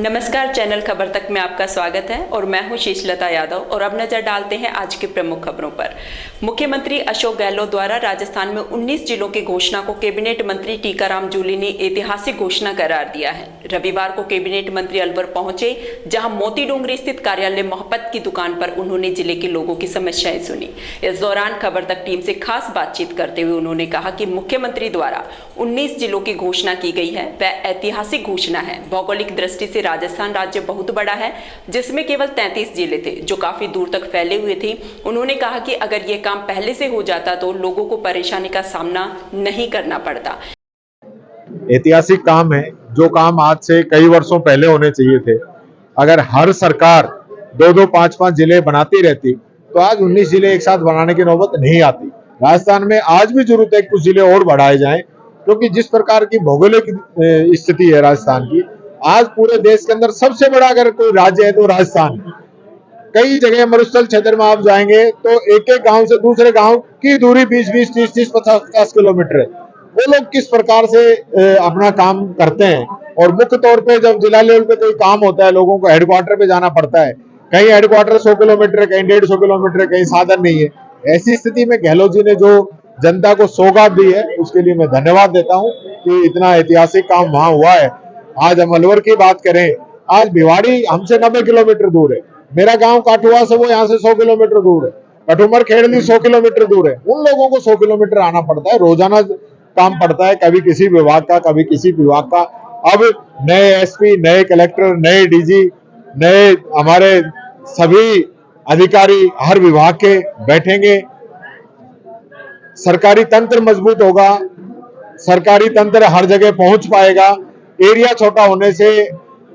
नमस्कार, चैनल खबर तक में आपका स्वागत है और मैं हूं शेषलता यादव। और अब नजर डालते हैं आज के प्रमुख खबरों पर। मुख्यमंत्री अशोक गहलोत द्वारा राजस्थान में 19 जिलों की घोषणा को कैबिनेट मंत्री टीकाराम जूली ने ऐतिहासिक घोषणा करार दिया है। रविवार को कैबिनेट मंत्री अलवर पहुंचे, जहां मोती डोंगरी स्थित कार्यालय मोहब्बत की दुकान पर उन्होंने जिले के लोगों की समस्याएं सुनी। इस दौरान खबर तक टीम से खास बातचीत करते हुए उन्होंने कहा कि मुख्यमंत्री द्वारा 19 जिलों की घोषणा की गई है, वह ऐतिहासिक घोषणा है। भौगोलिक दृष्टि से राजस्थान राज्य बहुत बड़ा है, जिसमें केवल 33 जिले थे जो काफी दूर तक फैले हुए थे। उन्होंने कहा कि अगर ये काम पहले से हो जाता तो लोगों को परेशानी का सामना नहीं करना पड़ता। ऐतिहासिक काम है, जो काम आज से कई वर्षों पहले होने चाहिए थे। अगर हर सरकार 2-2, 5-5 जिले बनाती रहती तो आज 19 जिले एक साथ बनाने की नौबत नहीं आती। राजस्थान में आज भी जरूरत है कुछ जिले और बढ़ाए जाएं, क्योंकि जिस प्रकार की भौगोलिक स्थिति है राजस्थान की, आज पूरे देश के अंदर सबसे बड़ा अगर कोई राज्य है तो राजस्थान। कई जगह मरुस्थल क्षेत्र में आप जाएंगे तो एक एक गांव से दूसरे गांव की दूरी 20-20, 30-30, 50-50 किलोमीटर है। वो लोग किस प्रकार से अपना काम करते हैं, और मुख्य तौर पे जब जिला लेवल पे कोई काम होता है लोगों को हेडक्वार्टर पे जाना पड़ता है। कहीं हेडक्वार्टर 100 किलोमीटर, कहीं 150 किलोमीटर, कहीं साधन नहीं है। ऐसी स्थिति में गहलोत जी ने जो जनता को सौगात दी है, उसके लिए मैं धन्यवाद देता हूँ कि इतना ऐतिहासिक काम वहां हुआ है। आज हम अलवर की बात करें, आज भिवाड़ी हमसे 90 किलोमीटर दूर है। मेरा गांव काठुआ से वो यहाँ से 100 किलोमीटर दूर है। कठुमर खेड़ली 100 किलोमीटर दूर है। उन लोगों को 100 किलोमीटर आना पड़ता है, रोजाना काम पड़ता है, कभी किसी विभाग का, कभी किसी विभाग का। अब नए एसपी, नए कलेक्टर, नए डीजी, नए हमारे सभी अधिकारी हर विभाग के बैठेंगे। सरकारी तंत्र मजबूत होगा, सरकारी तंत्र हर जगह पहुंच पाएगा। एरिया छोटा होने से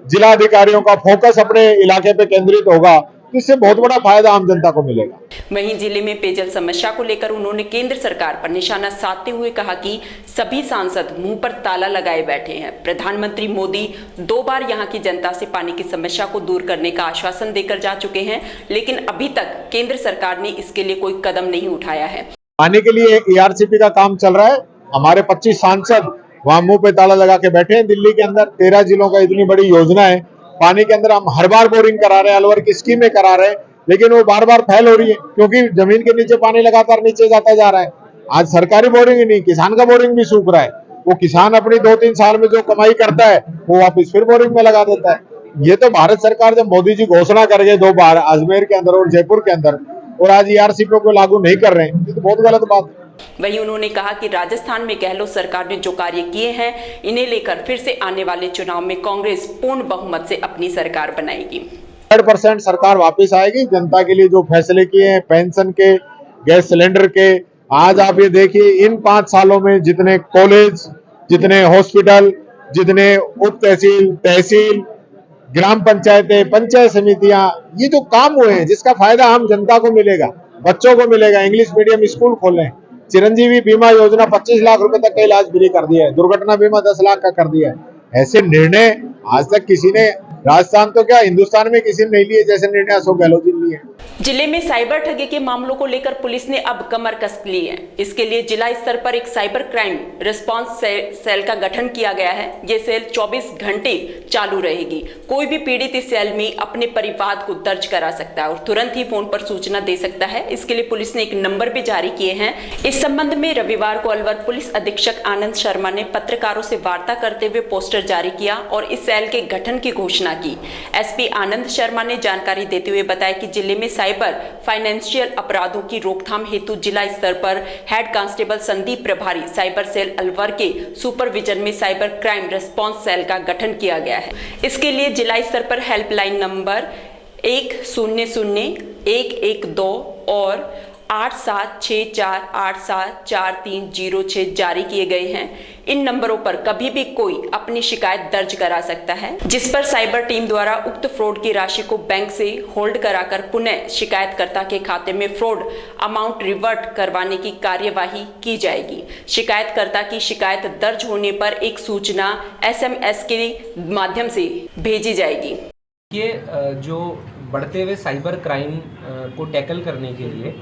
जिला अधिकारियों का फोकस अपने इलाके पे केंद्रित होगा, तो इससे बहुत बड़ा फायदा आम जनता को मिलेगा। वहीं जिले में पेयजल समस्या को लेकर उन्होंने केंद्र सरकार पर निशाना साधते हुए कहा कि सभी सांसद मुंह पर ताला लगाए बैठे हैं। प्रधानमंत्री मोदी 2 बार यहां की जनता से पानी की समस्या को दूर करने का आश्वासन देकर जा चुके हैं, लेकिन अभी तक केंद्र सरकार ने इसके लिए कोई कदम नहीं उठाया है। पानी के लिए ERCP का काम चल रहा है। हमारे 25 सांसद वहां मुंह पे ताला लगा के बैठे हैं। दिल्ली के अंदर 13 जिलों का इतनी बड़ी योजना है। पानी के अंदर हम हर बार बोरिंग करा रहे हैं, अलवर की स्कीमें करा रहे हैं, लेकिन वो बार बार फेल हो रही है, क्योंकि जमीन के नीचे पानी लगातार नीचे जाता जा रहा है। आज सरकारी बोरिंग ही नहीं, किसान का बोरिंग भी सूख रहा है। वो किसान अपनी 2-3 साल में जो कमाई करता है वो वापिस फिर बोरिंग में लगा देता है। ये तो भारत सरकार जब मोदी जी घोषणा कर गए 2 बार अजमेर के अंदर और जयपुर के अंदर, और आज ERCP को लागू नहीं कर रहे हैं, ये तो बहुत गलत बात है। वहीं उन्होंने कहा कि राजस्थान में गहलोत सरकार ने जो कार्य किए हैं, इन्हें लेकर फिर से आने वाले चुनाव में कांग्रेस पूर्ण बहुमत से अपनी सरकार बनाएगी। 100% सरकार वापस आएगी। जनता के लिए जो फैसले किए हैं, पेंशन के, गैस सिलेंडर के, आज आप ये देखिए इन 5 सालों में जितने कॉलेज, जितने हॉस्पिटल, जितने उप तहसील, तहसील, ग्राम पंचायतें, पंचायत समितियां, ये जो काम हुए हैं, जिसका फायदा हम जनता को मिलेगा, बच्चों को मिलेगा। इंग्लिश मीडियम स्कूल खोले, चिरंजीवी बीमा योजना 25 लाख रुपए तक का इलाज फ्री कर दिया है, दुर्घटना बीमा 10 लाख का कर दिया है। ऐसे निर्णय आज तक किसी ने, राजस्थान तो क्या हिंदुस्तान में किसी ने नहीं लिए जैसे निर्णय अशोक गहलोत जी ने लिए। जिले में साइबर ठगी के मामलों को लेकर पुलिस ने अब कमर कस ली है। इसके लिए जिला स्तर पर एक साइबर क्राइम रिस्पांस सेल का गठन किया गया है। ये सेल 24 घंटे चालू रहेगी। कोई भी पीड़ित इस सेल में अपने परिवाद को दर्ज करा सकता है और तुरंत ही फोन पर सूचना दे सकता है। इसके लिए पुलिस ने एक नंबर भी जारी किए हैं। इस संबंध में रविवार को अलवर पुलिस अधीक्षक आनंद शर्मा ने पत्रकारों से वार्ता करते हुए पोस्टर जारी किया और इस सेल के गठन की घोषणा की। SP आनंद शर्मा ने जानकारी देते हुए बताया कि जिले में साइबर फाइनेंशियल अपराधों की रोकथाम हेतु जिला स्तर पर हेड कांस्टेबल संदीप प्रभारी साइबर सेल अलवर के सुपरविजन में साइबर क्राइम रिस्पांस सेल का गठन किया गया है। इसके लिए जिला स्तर पर हेल्पलाइन नंबर 100-112 और 8764874306 जारी किए गए हैं। इन नंबरों पर कभी भी कोई अपनी शिकायत दर्ज करा सकता है, जिस पर साइबर टीम द्वारा उक्त फ्रॉड की राशि को बैंक से होल्ड कराकर पुनः शिकायतकर्ता के खाते में फ्रॉड अमाउंट रिवर्ट करवाने की कार्यवाही की जाएगी। शिकायतकर्ता की शिकायत दर्ज होने पर एक सूचना SMS के माध्यम से भेजी जाएगी। ये जो बढ़ते हुए साइबर क्राइम को टैकल करने के लिए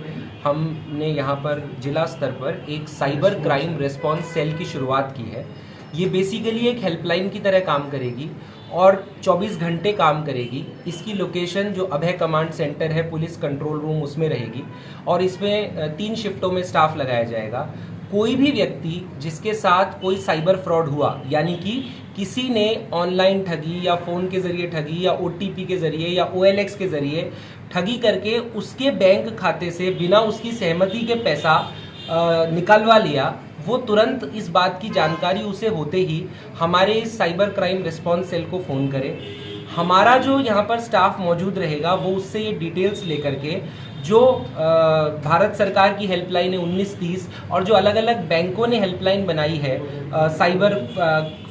हमने यहाँ पर जिला स्तर पर एक साइबर क्राइम रिस्पांस सेल की शुरुआत की है। ये बेसिकली एक हेल्पलाइन की तरह काम करेगी और 24 घंटे काम करेगी। इसकी लोकेशन जो अभय कमांड सेंटर है, पुलिस कंट्रोल रूम, उसमें रहेगी और इसमें 3 शिफ्टों में स्टाफ लगाया जाएगा। कोई भी व्यक्ति जिसके साथ कोई साइबर फ्रॉड हुआ, यानी कि किसी ने ऑनलाइन ठगी या फ़ोन के ज़रिए ठगी या OTP के ज़रिए या OLX के ज़रिए ठगी करके उसके बैंक खाते से बिना उसकी सहमति के पैसा निकलवा लिया, वो तुरंत इस बात की जानकारी उसे होते ही हमारे साइबर क्राइम रिस्पॉन्स सेल को फ़ोन करे। हमारा जो यहाँ पर स्टाफ मौजूद रहेगा वो उससे ये डिटेल्स लेकर के जो भारत सरकार की हेल्पलाइन है 1930 और जो अलग अलग बैंकों ने हेल्पलाइन बनाई है साइबर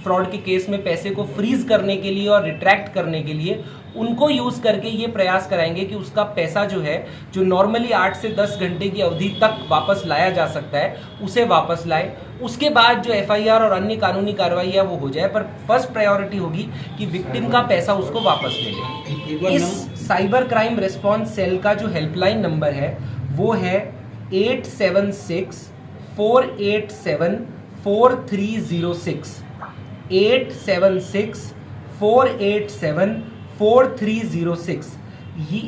फ्रॉड के केस में पैसे को फ्रीज करने के लिए और रिट्रैक्ट करने के लिए, उनको यूज़ करके ये प्रयास कराएंगे कि उसका पैसा जो है, जो नॉर्मली 8 से 10 घंटे की अवधि तक वापस लाया जा सकता है, उसे वापस लाए। उसके बाद जो FIR और अन्य कानूनी कार्रवाई है वो हो जाए, पर फर्स्ट प्रायोरिटी होगी कि विक्टिम का पैसा उसको वापस मिले। इस साइबर क्राइम रिस्पॉन्स सेल का जो हेल्पलाइन नंबर है वो है 876-487-4306, 876-487-4306।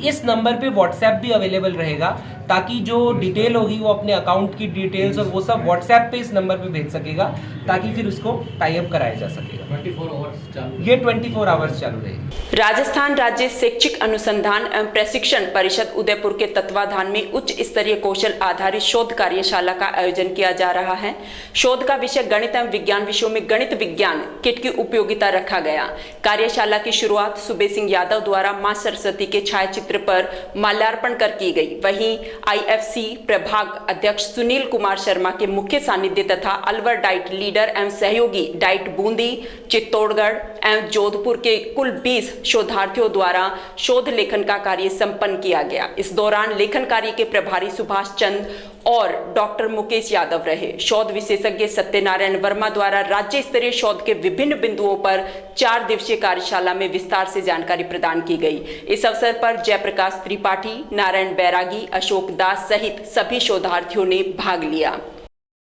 इस नंबर पे व्हाट्सएप भी अवेलेबल रहेगा, ताकि जो डिटेल होगी वो अपने अकाउंट की डिटेल्स और वो सब व्हाट्सएप पे इस नंबर पे भेज सकेगा, ताकि फिर उसको टाई अप कराया जा सकेगा। 24 आवर्स चालू, ये 24 आवर्स चालू रहेगी। राजस्थान राज्य शैक्षिक अनुसंधान एवं प्रशिक्षण परिषद उदयपुर के तत्वाधान में उच्च स्तरीय कौशल आधारित शोध कार्यशाला का आयोजन किया जा रहा है। शोध का विषय गणित एवं विज्ञान विषयों में गणित विज्ञान किट की उपयोगिता रखा गया। कार्यशाला की शुरुआत सुबेर सिंह यादव द्वारा मां सरस्वती के छायाचित्र पर माल्यार्पण कर की गई। वहीं IFC प्रभाग अध्यक्ष सुनील कुमार शर्मा के मुख्य सानिध्य तथा अलवर डाइट लीडर एवं सहयोगी डाइट बूंदी, चित्तौड़गढ़ एवं जोधपुर के कुल 20 शोधार्थियों द्वारा शोध लेखन का कार्य संपन्न किया गया। इस दौरान लेखन कार्य के प्रभारी सुभाष चंद और डॉक्टर मुकेश यादव रहे। शोध विशेषज्ञ सत्यनारायण वर्मा द्वारा राज्य स्तरीय शोध के विभिन्न बिंदुओं पर 4 दिवसीय कार्यशाला में विस्तार से जानकारी प्रदान की गई। इस अवसर पर जयप्रकाश त्रिपाठी, नारायण बैरागी, अशोक दास सहित सभी शोधार्थियों ने भाग लिया।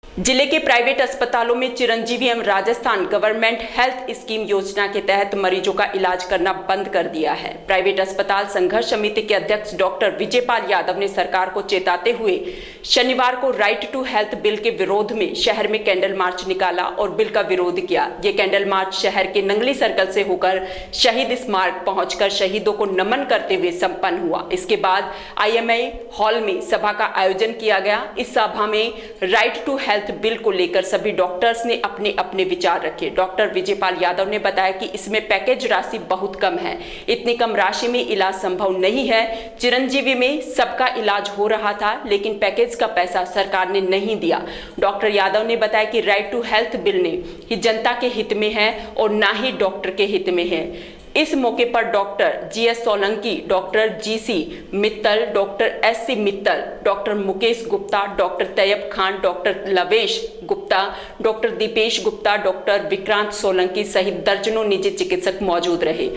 जिले के प्राइवेट अस्पतालों में चिरंजीवी एवं राजस्थान गवर्नमेंट हेल्थ स्कीम योजना के तहत मरीजों का इलाज करना बंद कर दिया है। प्राइवेट अस्पताल संघर्ष समिति के अध्यक्ष डॉक्टर विजयपाल यादव ने सरकार को चेताते हुए शनिवार को राइट टू हेल्थ बिल के विरोध में शहर में कैंडल मार्च निकाला और बिल का विरोध किया। ये कैंडल मार्च शहर के नंगली सर्कल से होकर शहीद स्मारक पहुंचकर शहीदों को नमन करते हुए संपन्न हुआ। इसके बाद IMA हॉल में सभा का आयोजन किया गया। इस सभा में राइट टू हेल्थ बिल को लेकर सभी डॉक्टर्स ने अपने अपने विचार रखे। डॉक्टर विजयपाल यादव ने बताया कि इसमें पैकेज राशि बहुत कम है, इतनी कम राशि में इलाज संभव नहीं है। चिरंजीवी में सबका इलाज हो रहा था, लेकिन पैकेज का पैसा सरकार ने नहीं दिया। डॉक्टर यादव ने बताया कि राइट टू हेल्थ बिल ने ही जनता के हित में है और ना ही डॉक्टर के हित में है। इस मौके पर doctor GS Solanki, doctor GC Mittal, doctor SC Mittal, doctor Mukesh Gupta, doctor Tayyab Khan, doctor Lavesh Gupta, doctor Deepesh Gupta, doctor Vikrant Solanki सहित दर्जनों निजी चिकित्सक मौजूद रहे।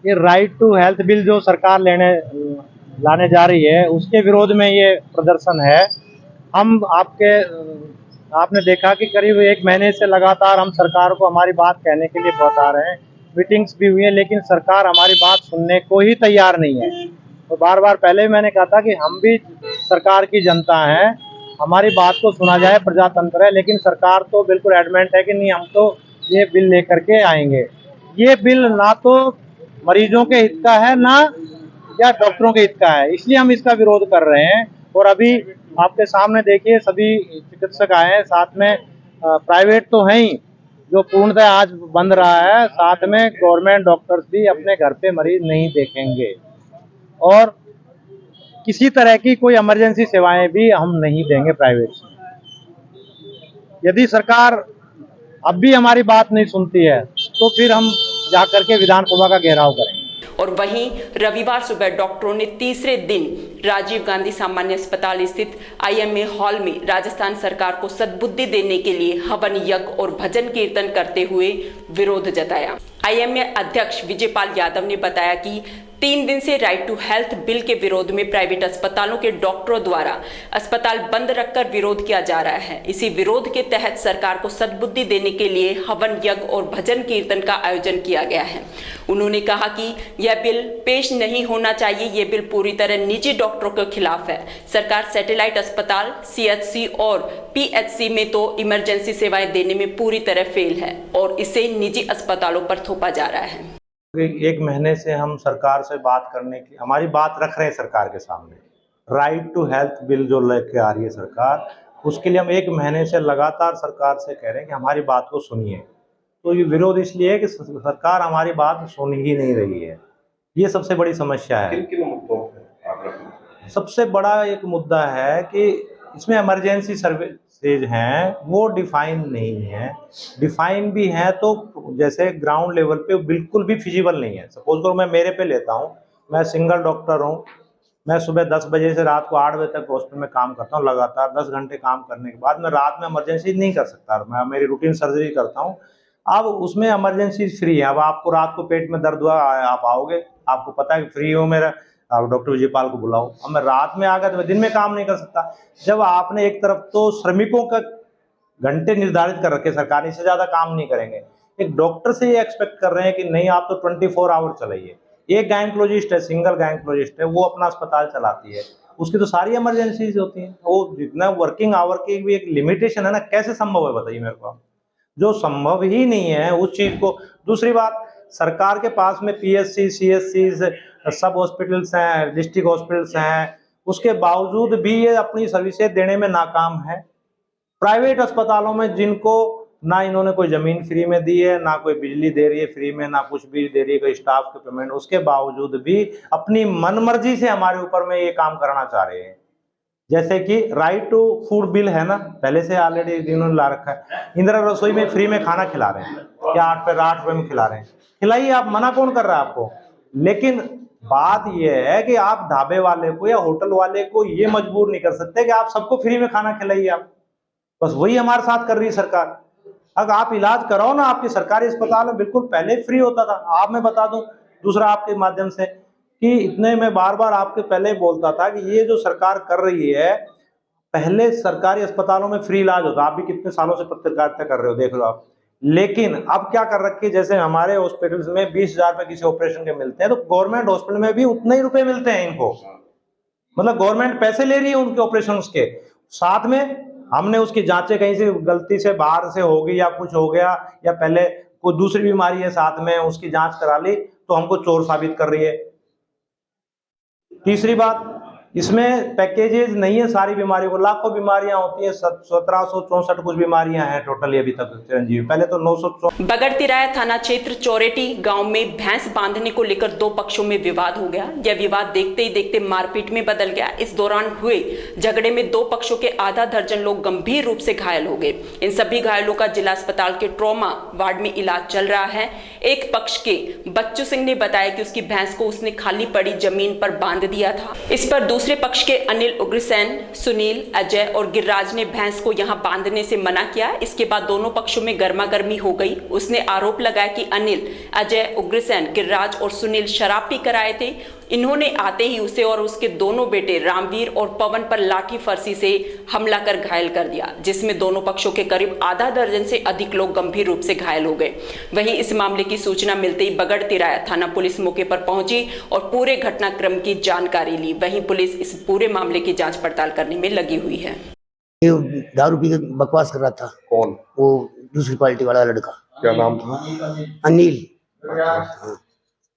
ये राइट टू हेल्थ बिल जो सरकार लाने जा रही है, उसके विरोध में ये प्रदर्शन है। हम आपने देखा कि करीब 1 महीने से लगातार हम सरकार को हमारी बात कहने के लिए बता रहे हैं, मीटिंग्स भी हुई है, लेकिन सरकार हमारी बात सुनने को ही तैयार नहीं है। तो बार बार पहले भी मैंने कहा था कि हम भी सरकार की जनता हैं, हमारी बात को सुना जाए, प्रजातंत्र है, लेकिन सरकार तो बिल्कुल एडमेंट है कि नहीं, हम तो ये बिल लेकर के आएंगे। ये बिल ना तो मरीजों के हित का है, ना या डॉक्टरों के हित का है, इसलिए हम इसका विरोध कर रहे हैं। और अभी आपके सामने देखिए सभी चिकित्सक आए हैं, साथ में प्राइवेट तो हैं ही जो पूर्णतः आज बंद रहा है, साथ में गवर्नमेंट डॉक्टर्स भी अपने घर पे मरीज नहीं देखेंगे और किसी तरह की कोई इमरजेंसी सेवाएं भी हम नहीं देंगे प्राइवेट से। यदि सरकार अब भी हमारी बात नहीं सुनती है तो फिर हम जाकर के विधानसभा का घेराव करेंगे। और वहीं रविवार सुबह डॉक्टरों ने तीसरे दिन राजीव गांधी सामान्य अस्पताल स्थित IMA हॉल में राजस्थान सरकार को सद्बुद्धि देने के लिए हवन यज्ञ और भजन कीर्तन करते हुए विरोध जताया। IMA अध्यक्ष विजयपाल यादव ने बताया कि 3 दिन से राइट टू हेल्थ बिल के विरोध में प्राइवेट अस्पतालों के डॉक्टरों द्वारा अस्पताल बंद रखकर विरोध किया जा रहा है। इसी विरोध के तहत सरकार को सद्बुद्धि देने के लिए हवन यज्ञ और भजन कीर्तन का आयोजन किया गया है। उन्होंने कहा कि यह बिल पेश नहीं होना चाहिए। यह बिल पूरी तरह निजी डॉक्टरों के खिलाफ है। सरकार सैटेलाइट अस्पताल, CHC और PHC में तो इमरजेंसी सेवाएं देने में पूरी तरह फेल है और इसे निजी अस्पतालों पर थोपा जा रहा है। एक महीने से हम सरकार से बात करने की, हमारी बात रख रहे हैं सरकार के सामने। राइट टू हेल्थ बिल जो लेके आ रही है सरकार, उसके लिए हम 1 महीने से लगातार सरकार से कह रहे हैं कि हमारी बात को सुनिए। तो ये विरोध इसलिए है कि सरकार हमारी बात सुन ही नहीं रही है। ये सबसे बड़ी समस्या है। किन मुद्दों पे आप रखें? सबसे बड़ा एक मुद्दा है कि इसमें इमरजेंसी सर्विसेज हैं वो डिफाइन नहीं है। डिफाइन भी है तो जैसे ग्राउंड लेवल पे बिल्कुल भी फिजिबल नहीं है। सपोज करो मैं मेरे पे लेता हूँ, मैं सिंगल डॉक्टर हूँ, मैं सुबह 10 बजे से रात को 8 बजे तक हॉस्पिटल में काम करता हूँ लगातार। 10 घंटे काम करने के बाद मैं रात में इमरजेंसी नहीं कर सकता। मैं मेरी रूटीन सर्जरी करता हूँ। अब उसमें इमरजेंसी फ्री है। अब आपको रात को पेट में दर्द हुआ, आप आओगे, आपको पता है कि फ्री हो मेरा, आप डॉक्टर विजयपाल को बुलाओ। अब मैं रात में आ गया तो मैं दिन में काम नहीं कर सकता। जब आपने एक तरफ तो श्रमिकों का घंटे निर्धारित कर रखे सरकार, इससे ज़्यादा काम नहीं करेंगे। एक डॉक्टर से ये एक्सपेक्ट कर रहे हैं कि नहीं आप तो 24 आवर चलाइए। एक गायनकोलॉजिस्ट है, सिंगल गायनकोलॉजिस्ट है, वो अपना अस्पताल चलाती है, उसकी तो सारी इमरजेंसीज होती हैं। वो जितना वर्किंग आवर की भी एक लिमिटेशन है ना, कैसे संभव है बताइए मेरे को, जो संभव ही नहीं है उस चीज़ को। दूसरी बात, सरकार के पास में PHC, CHC, सब हॉस्पिटल्स हैं, डिस्ट्रिक्ट हॉस्पिटल्स हैं, उसके बावजूद भी ये अपनी सर्विसेज देने में नाकाम है। प्राइवेट अस्पतालों में जिनको ना इन्होंने कोई ज़मीन फ्री में दी है, ना कोई बिजली दे रही है फ्री में, ना कुछ भी दे रही है कोई स्टाफ के पेमेंट, उसके बावजूद भी अपनी मनमर्जी से हमारे ऊपर में ये काम करना चाह रहे हैं। जैसे कि राइट टू फूड बिल है ना, पहले से ऑलरेडी इन्होंने ला रखा है। इंदिरा रसोई में फ्री में खाना खिला रहे हैं या 8 रुपये में खिला रहे हैं, खिलाइए, आप मना कौन कर रहा है आपको। लेकिन बात यह है कि आप ढाबे वाले को या होटल वाले को ये मजबूर नहीं कर सकते कि आप सबको फ्री में खाना खिलाइए। आप बस वही हमारे साथ कर रही है सरकार। अगर आप इलाज कराओ ना, आपके सरकारी अस्पताल में बिल्कुल पहले फ्री होता था। आप मैं बता दूं दूसरा आपके माध्यम से कि इतने मैं बार बार आपके पहले बोलता था कि ये जो सरकार कर रही है, पहले सरकारी अस्पतालों में फ्री इलाज होता। आप भी कितने सालों से पत्रकारिता कर रहे हो, देख लो आप। लेकिन अब क्या कर रखी है, जैसे हमारे हॉस्पिटल्स में 20,000 रुपए किसी ऑपरेशन के मिलते हैं, तो गवर्नमेंट हॉस्पिटल में भी उतने ही रुपए मिलते हैं इनको। मतलब गवर्नमेंट पैसे ले रही है उनके ऑपरेशन के साथ में। हमने उसकी जांचें कहीं से गलती से बाहर से हो गई या कुछ हो गया, या पहले कोई दूसरी बीमारी है साथ में, उसकी जांच करा ली तो हमको चोर साबित कर रही है। तीसरी बात, इसमें पैकेजेस नहीं है सारी बीमारियों को। लाखों बीमारियां होती हैं, 1764 कुछ बीमारियां हैं टोटली अभी तक चिरंजीवी, पहले तो 900। बगड़ तिराया थाना क्षेत्र चौरेटी गांव में भैंस बांधने को लेकर 2 पक्षों में विवाद हो गया। यह विवाद देखते ही देखते मारपीट में बदल गया। इस दौरान हुए झगड़े में 2 पक्षों के आधा दर्जन लोग गंभीर रूप से घायल हो गए। इन सभी घायलों का जिला अस्पताल के ट्रॉमा वार्ड में इलाज चल रहा है। एक पक्ष के बच्चू सिंह ने बताया कि उसकी भैंस को उसने खाली पड़ी जमीन पर बांध दिया था। इस पर दूसरे पक्ष के अनिल उग्रसेन, सुनील, अजय और गिरिराज ने भैंस को यहां बांधने से मना किया। इसके बाद दोनों पक्षों में गर्मागर्मी हो गई। उसने आरोप लगाया कि अनिल, अजय, उग्रसेन, गिरिराज और सुनील शराब पी कर आए थे। इन्होंने आते ही उसे और उसके दोनों बेटे रामवीर और पवन पर लाठी फरसी से हमला कर घायल कर दिया, जिसमें दोनों पक्षों के करीब आधा दर्जन से अधिक लोग गंभीर रूप से घायल हो गए। वहीं इस मामले की सूचना मिलते ही बगड़ तिराया थाना पुलिस मौके पर पहुंची और पूरे घटनाक्रम की जानकारी ली। वहीं पुलिस इस पूरे मामले की जांच पड़ताल करने में लगी हुई है। ये दारू पी के बकवास कर रहा था। कौन? वो दूसरी पार्टी वाला लड़का। क्या नाम था? अनिल।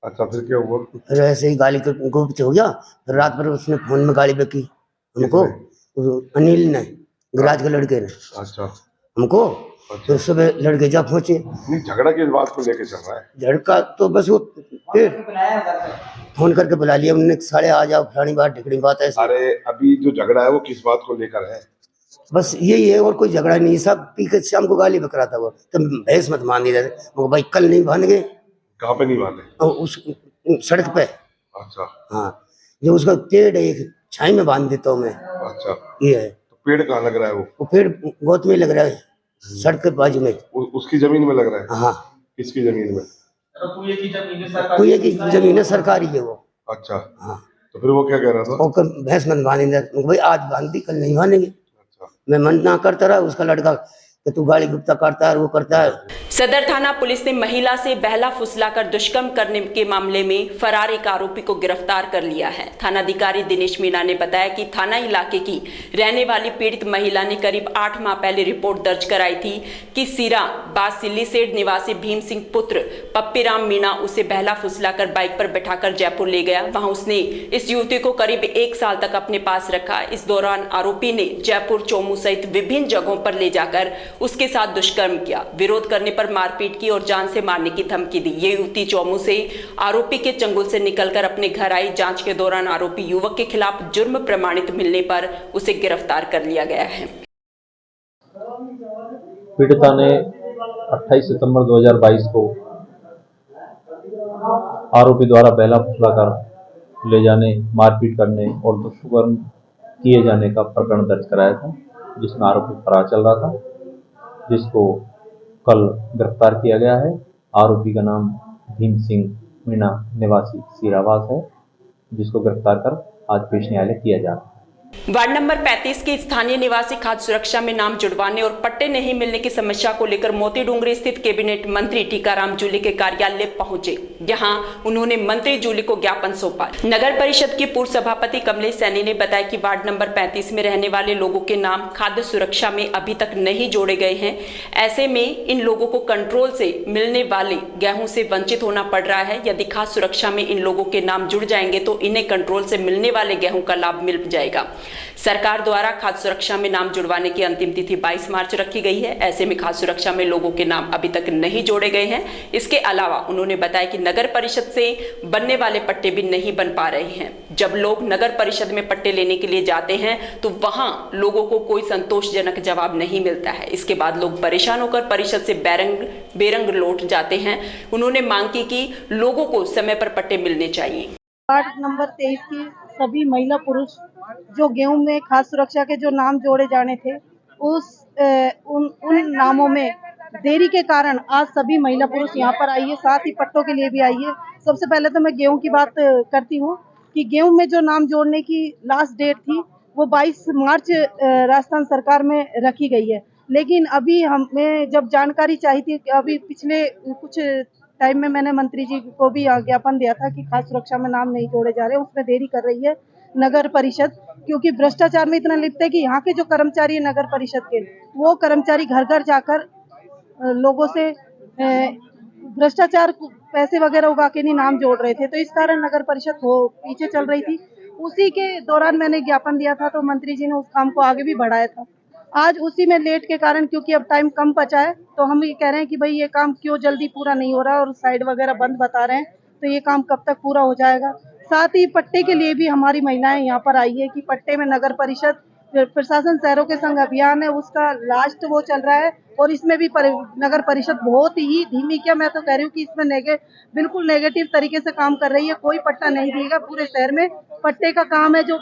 अच्छा, फिर क्या हुआ? फिर ऐसे ही गाली को हो गया। फिर रात भर उसने फोन में गाली बकी हमको, अनिल ने, गिरिराज के लड़के ने। अच्छा। हमको। तो सुबह लड़के जा पहुंचे। नहीं, झगड़ा किस बात को लेके चल रहा है? झड़का तो बस वो फिर फोन करके बुला लिया उन्होंने, साले आ जाओ, फलानी बात ढिकड़ी बात है। अरे अभी जो झगड़ा है वो किस बात को लेकर है? बस यही है, और कोई झगड़ा नहीं। सब पी के शाम को गाली बक रहा था वो। तुम भैंस मत मान दी भाई, कल नहीं बांध गए। कहाँ पे नहीं बांधे? उस सड़क पे। अच्छा। हाँ, जो उसका पेड़ है, एक छाई में बांध देता हूँ मैं। अच्छा, ये है। तो पेड़ कहाँ लग रहा है? वो पेड़ गोद में लग रहा है, सड़क के बाजू में। उसकी जमीन में लग रहा है? हाँ। किसकी जमीन में? कुएं की जमीन है, सरकारी है वो। अच्छा, हाँ। तो फिर वो क्या कह रहा था? और भैंस मत बांधेंगे, भाई आज बांध दी कल नहीं बांधेंगे। अच्छा, मैं मन ना करता रहा, उसका लड़का कि तू गाड़ी गुप्ता करता है, वो करता है। सदर थाना पुलिस ने महिला से बहला फुसलाकर दुष्कर्म करने के मामले में फरार एक आरोपी को गिरफ्तार कर लिया है। थानाधिकारी दिनेश मीणा ने बताया कि थाना इलाके की रहने वाली पीड़ित महिला ने करीब 8 माह पहले रिपोर्ट दर्ज कराई थी कि सीरा बासिल्ली सेठ निवासी भीम सिंह पुत्र पप्पीराम मीणा उसे बहला फुसलाकर बाइक पर बैठाकर जयपुर ले गया। वहां उसने इस युवती को करीब 1 साल तक अपने पास रखा। इस दौरान आरोपी ने जयपुर, चोमू सहित विभिन्न जगहों पर ले जाकर उसके साथ दुष्कर्म किया। विरोध करने पर मारपीट की और जान से मारने की धमकी दी। ये युवती चोमू से आरोपी के चंगुल से निकलकर अपने घर आई। जांच के दौरान आरोपी युवक के खिलाफ जुर्म प्रमाणित मिलने पर उसे गिरफ्तार कर लिया गया है। पीड़िता ने 28 सितंबर 2022 को आरोपी द्वारा बहला फुसलाकर ले जाने, मारपीट करने और दुष्कर्म किए जाने का प्रकरण दर्ज कराया था, जिसमें आरोपी फरार चल रहा था, जिसको कल गिरफ्तार किया गया है। आरोपी का नाम भीम सिंह मीणा निवासी सीरावास है, जिसको गिरफ्तार कर आज पेश न्यायालय किया जा रहा है। वार्ड नंबर 35 के स्थानीय निवासी खाद्य सुरक्षा में नाम जुड़वाने और पट्टे नहीं मिलने की समस्या को लेकर मोती डूंगरी स्थित कैबिनेट मंत्री टीकाराम जूली के कार्यालय पहुंचे। यहां उन्होंने मंत्री जूली को ज्ञापन सौंपा। नगर परिषद के पूर्व सभापति कमलेश सैनी ने बताया कि वार्ड नंबर 35 में रहने वाले लोगों के नाम खाद्य सुरक्षा में अभी तक नहीं जोड़े गए हैं। ऐसे में इन लोगों को कंट्रोल से मिलने वाले गेहूं से वंचित होना पड़ रहा है। यदि खाद्य सुरक्षा में इन लोगों के नाम जुड़ जाएंगे तो इन्हें कंट्रोल से मिलने वाले गेहूं का लाभ मिल जाएगा। सरकार द्वारा खाद्य सुरक्षा में नाम जुड़वाने की अंतिम तिथि 22 मार्च रखी गई है। ऐसे में खाद्य सुरक्षा में लोगों के नाम अभी तक नहीं जोड़े गए हैं। इसके अलावा उन्होंने बताया कि नगर परिषद से बनने वाले पट्टे भी नहीं बन पा रहे हैं। जब लोग नगर परिषद में पट्टे लेने के लिए जाते हैं तो वहां लोगों को कोई संतोषजनक जवाब नहीं मिलता है। इसके बाद लोग परेशान होकर परिषद से बेरंग लौट जाते हैं। उन्होंने मांग की कि लोगों को समय पर पट्टे मिलने चाहिए। वार्ड नंबर 23 की सभी महिला पुरुष जो गेहूं में खाद्य सुरक्षा के जो नाम जोड़े जाने थे, उन नामों में देरी के कारण आज सभी महिला पुरुष यहाँ पर आई है, साथ ही पट्टों के लिए भी आई है। सबसे पहले तो मैं गेहूं की बात करती हूँ कि गेहूं में जो नाम जोड़ने की लास्ट डेट थी वो 22 मार्च राजस्थान सरकार में रखी गई है। लेकिन अभी हमें जब जानकारी चाहिए थी, अभी पिछले कुछ टाइम में मैंने मंत्री जी को भी ज्ञापन दिया था कि खाद्य सुरक्षा में नाम नहीं जोड़े जा रहे, उसमें देरी कर रही है नगर परिषद, क्योंकि भ्रष्टाचार में इतना लिप्त है कि यहाँ के जो कर्मचारी है नगर परिषद के, वो कर्मचारी घर घर जाकर लोगों से भ्रष्टाचार पैसे वगैरह उगा के नहीं नाम जोड़ रहे थे, तो इस कारण नगर परिषद पीछे चल रही थी। उसी के दौरान मैंने ज्ञापन दिया था तो मंत्री जी ने उस काम को आगे भी बढ़ाया था। आज उसी में लेट के कारण, क्योंकि अब टाइम कम बचा है, तो हम ये कह रहे हैं कि भाई ये काम क्यों जल्दी पूरा नहीं हो रहा और साइड वगैरह बंद बता रहे हैं, तो ये काम कब तक पूरा हो जाएगा। साथ ही पट्टे के लिए भी हमारी महिलाएं यहाँ पर आई है कि पट्टे में नगर परिषद प्रशासन शहरों के संग अभियान है, उसका लास्ट वो चल रहा है और इसमें भी नगर परिषद बहुत ही धीमी, क्या मैं तो कह रही हूँ कि इसमें बिल्कुल नेगेटिव तरीके से काम कर रही है। कोई पट्टा नहीं देगा, पूरे शहर में पट्टे का काम है जो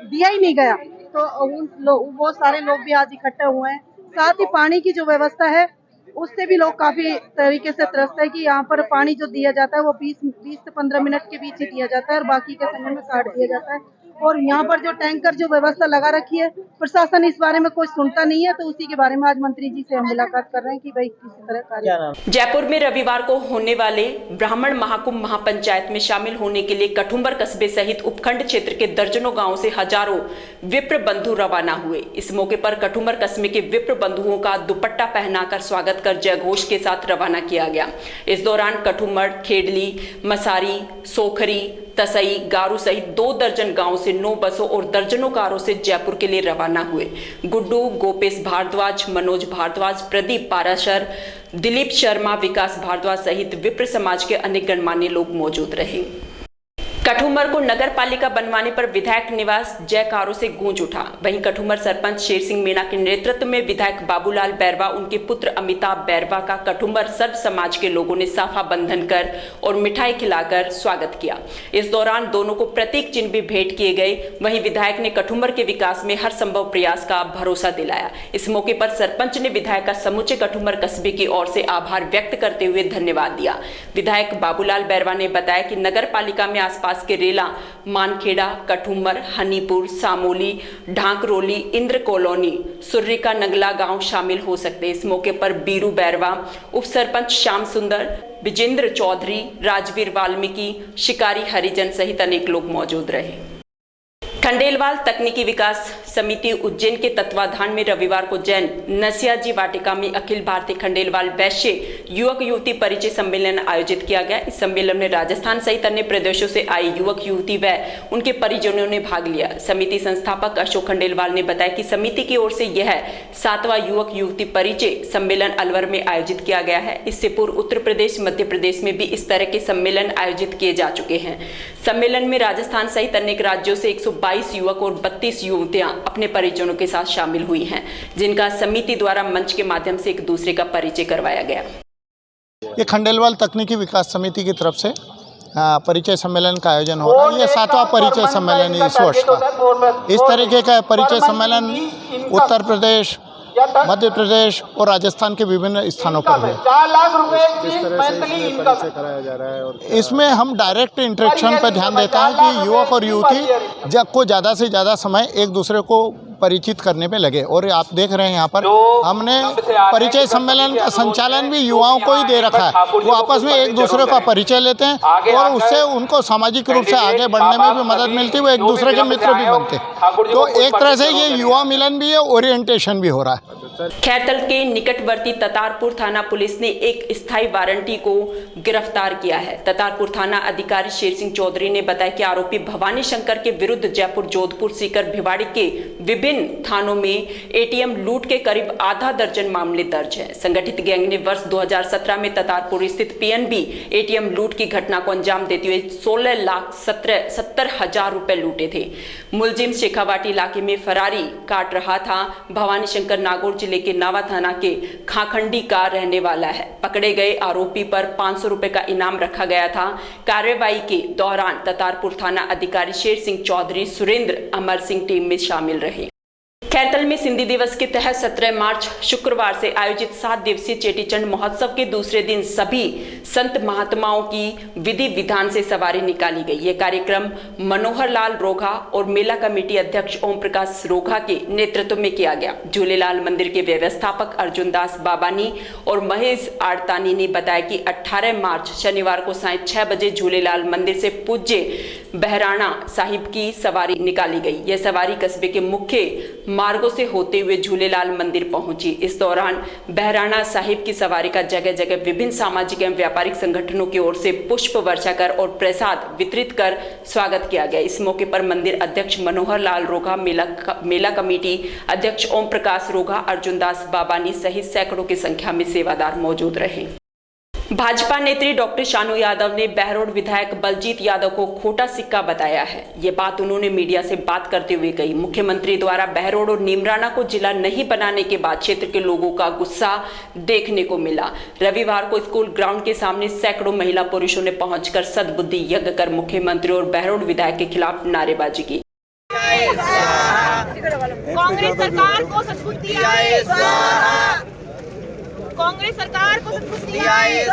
दिया ही नहीं गया, तो वो सारे लोग भी आज इकट्ठे हुए हैं। साथ ही पानी की जो व्यवस्था है उससे भी लोग काफी तरीके से त्रस्त है कि यहाँ पर पानी जो दिया जाता है वो 20 से 15 मिनट के बीच ही दिया जाता है और बाकी के समय में काट दिया जाता है। और यहाँ पर जो टैंकर जो व्यवस्था लगा रखी है, प्रशासन इस बारे में कुछ सुनता नहीं है, तो उसी के बारे में आज मंत्री जी से हम मुलाकात कर रहे हैं कि भाई किसी तरह कार्य। जयपुर में रविवार को होने वाले ब्राह्मण महाकुंभ महापंचायत में शामिल होने के लिए कठुम्बर कस्बे सहित उपखंड क्षेत्र के दर्जनों गांवों से हजारों विप्र बंधु रवाना हुए। इस मौके पर कठुम्बर कस्बे के विप्र बंधुओं का दुपट्टा पहनाकर स्वागत कर जयघोष के साथ रवाना किया गया। इस दौरान कठुम्बर, खेडली, मसारी, सोखरी, तसई, गारू सहित 2 दर्जन गांव से 9 बसों और दर्जनों कारों से जयपुर के लिए रवाना हुए। गुड्डू, गोपेश भारद्वाज, मनोज भारद्वाज, प्रदीप पाराशर, दिलीप शर्मा, विकास भारद्वाज सहित विप्र समाज के अनेक गणमान्य लोग मौजूद रहे। कठुम्बर को नगर पालिका बनवाने पर विधायक निवास जयकारों से गूंज उठा। वहीं कठुम्बर सरपंच शेर सिंह मीणा के नेतृत्व में विधायक बाबूलाल बैरवा, उनके पुत्र अमिताभ बैरवा का कठुम्बर सर्व समाज के लोगों ने साफा बंधन कर और मिठाई खिलाकर स्वागत किया। इस दौरान दोनों को प्रतीक चिन्ह भी भेंट किए गए। वहीं विधायक ने कठुम्बर के विकास में हर संभव प्रयास का भरोसा दिलाया। इस मौके पर सरपंच ने विधायक का समूचे कठुम्बर कस्बे की ओर से आभार व्यक्त करते हुए धन्यवाद दिया। विधायक बाबूलाल बैरवा ने बताया कि नगर पालिका में आसपास आसपास के रेला, मानखेड़ा, कठुमर, हनीपुर, सामोली, ढांकरोली, इंद्र कॉलोनी, सुर्रिका नगला गांव शामिल हो सकते हैं। इस मौके पर बीरू बैरवा, उप सरपंच श्याम सुंदर, विजेंद्र चौधरी, राजवीर वाल्मीकि, शिकारी हरिजन सहित अनेक लोग मौजूद रहे। खंडेलवाल तकनीकी विकास समिति उज्जैन के तत्वाधान में रविवार को जैन नसियाजी वाटिका में अखिल भारतीय खंडेलवाल वैश्य युवक युवती परिचय सम्मेलन आयोजित किया गया। इस सम्मेलन में राजस्थान सहित अन्य प्रदेशों से आए युवक युवती व उनके परिजनों ने भाग लिया। समिति संस्थापक अशोक खंडेलवाल ने बताया कि समिति की ओर से यह 7वां युवक युवती परिचय सम्मेलन अलवर में आयोजित किया गया है। इससे पूर्व उत्तर प्रदेश, मध्य प्रदेश में भी इस तरह के सम्मेलन आयोजित किए जा चुके हैं। सम्मेलन में राजस्थान सहित अनेक राज्यों से 122 युवक और 32 युवतियां अपने परिजनों के साथ शामिल हुई हैं, जिनका समिति द्वारा मंच के माध्यम से एक दूसरे का परिचय करवाया गया। ये खंडेलवाल तकनीकी विकास समिति की तरफ से परिचय सम्मेलन का आयोजन हो रहा है। ये 7वां परिचय सम्मेलन है इस वर्ष का। इस तरीके का परिचय सम्मेलन उत्तर प्रदेश, मध्य प्रदेश और राजस्थान के विभिन्न स्थानों पर है। 4 लाख रुपए किस तरह से इसमें परिचय कराया जा रहा है? और इसमें हम डायरेक्ट इंटरेक्शन पर ध्यान देते हैं कि युवक और युवती को ज़्यादा से ज़्यादा समय एक दूसरे को परिचित करने में लगे। और आप देख रहे हैं यहाँ पर हमने परिचय सम्मेलन का संचालन भी युवाओं को ही दे रखा है। वो आपस में एक दूसरे का परिचय लेते हैं और उससे उनको सामाजिक रूप से आगे बढ़ने में भी मदद मिलती है। वो एक दूसरे के मित्र भी बनते हैं। तो एक तरह से ये युवा मिलन भी है, ओरिएंटेशन भी हो रहा है। खैरतल के निकटवर्ती ततारपुर थाना पुलिस ने एक स्थायी वारंटी को गिरफ्तार किया है। ततारपुर थाना अधिकारी शेर सिंह चौधरी ने बताया कि आरोपी भवानी शंकर के विरुद्ध जयपुर, जोधपुर, सीकर, भिवाड़ी के विभिन्न थानों में एटीएम लूट के करीब आधा दर्जन मामले दर्ज है। संगठित गैंग ने वर्ष 2017 में ततारपुर स्थित पीएनबी एटीएम लूट की घटना को अंजाम देते हुए 16,70,000 रुपए लूटे थे। मुलजिम शेखावाटी इलाके में फरारी काट रहा था। भवानी शंकर नागौर जिले के नावा थाना के खाखंडी का रहने वाला है। पकड़े गए आरोपी पर 500 रुपए का इनाम रखा गया था। कार्रवाई के दौरान ततारपुर थाना अधिकारी शेर सिंह चौधरी, सुरेंद्र अमर सिंह टीम में शामिल रहे। खैरतल में सिंधी दिवस के तहत 17 मार्च शुक्रवार से आयोजित 7 दिवसीय चेटीचंड महोत्सव के दूसरे दिन सभी संत महात्माओं की विधि विधान से सवारी निकाली गई। यह कार्यक्रम मनोहर लाल रोघा और मेला कमेटी अध्यक्ष ओम प्रकाश रोघा के नेतृत्व में किया गया। झूलेलाल मंदिर के व्यवस्थापक अर्जुन दास बाबानी और महेश आड़तानी ने बताया कि 18 मार्च शनिवार को सायं 6 बजे झूलेलाल मंदिर से पूज्य बहराणा साहिब की सवारी निकाली गई। यह सवारी कस्बे के मुख्य मार्गों से होते हुए झूलेलाल मंदिर पहुंची। इस दौरान बहराणा साहिब की सवारी का जगह जगह विभिन्न सामाजिक एवं व्यापारिक संगठनों की ओर से पुष्प वर्षा कर और प्रसाद वितरित कर स्वागत किया गया। इस मौके पर मंदिर अध्यक्ष मनोहर लाल रोघा, मेला कमेटी अध्यक्ष ओम प्रकाश रोघा, अर्जुन दास बाबानी सहित सैकड़ों की संख्या में सेवादार मौजूद रहे। भाजपा नेत्री डॉक्टर शानू यादव ने बहरोड विधायक बलजीत यादव को खोटा सिक्का बताया है। ये बात उन्होंने मीडिया से बात करते हुए कही। मुख्यमंत्री द्वारा बहरोड और नीमराना को जिला नहीं बनाने के बाद क्षेत्र के लोगों का गुस्सा देखने को मिला। रविवार को स्कूल ग्राउंड के सामने सैकड़ों महिला पुरुषों ने पहुंचकर सद्बुद्धि यज्ञ कर मुख्यमंत्री और बहरोड विधायक के खिलाफ नारेबाजी की। कांग्रेस सरकार को सद्बुद्धि आए, कांग्रेस सरकार को सद्बुद्धि आए।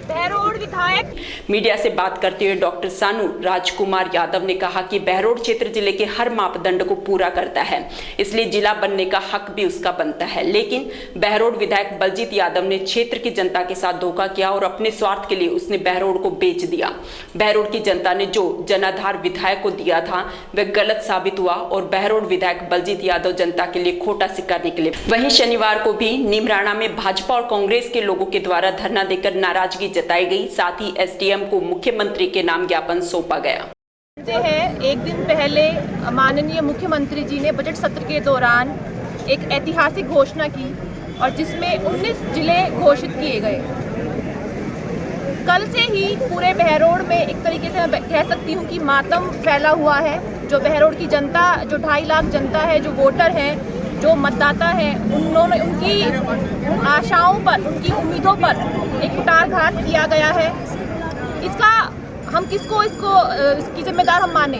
बहरोड विधायक मीडिया से बात करते हुए डॉक्टर सानू राजकुमार यादव ने कहा कि बहरोड क्षेत्र जिले के हर मापदंड को पूरा करता है, इसलिए जिला बनने का हक भी उसका बनता है। लेकिन बहरोड विधायक बलजीत यादव ने क्षेत्र की जनता के साथ धोखा किया और अपने स्वार्थ के लिए उसने बहरोड को बेच दिया। बहरोड की जनता ने जो जनाधार विधायक को दिया था वह गलत साबित हुआ और बहरोड विधायक बलजीत यादव जनता के लिए खोटा सिक्का निकले। वहीं शनिवार को भी नीमराना में भाजपा और कांग्रेस के लोगों के द्वारा धरना देकर नाराजगी जताई गई। साथ ही एसडीएम को मुख्यमंत्री के नाम ज्ञापन सौंपा गया। एक दिन पहले माननीय मुख्यमंत्री जी ने बजट सत्र के दौरान एक ऐतिहासिक घोषणा की और जिसमें 19 जिले घोषित किए गए। कल से ही पूरे बहरोड में एक तरीके से मैं कह सकती हूँ कि मातम फैला हुआ है। जो बहरोड की जनता, जो 2.5 लाख जनता है, जो वोटर हैं, जो मतदाता हैं, उन्होंने उनकी आशाओं पर, उनकी उम्मीदों पर एक कुठाराघात किया गया है। इसका हम इसकी जिम्मेदार हम माने।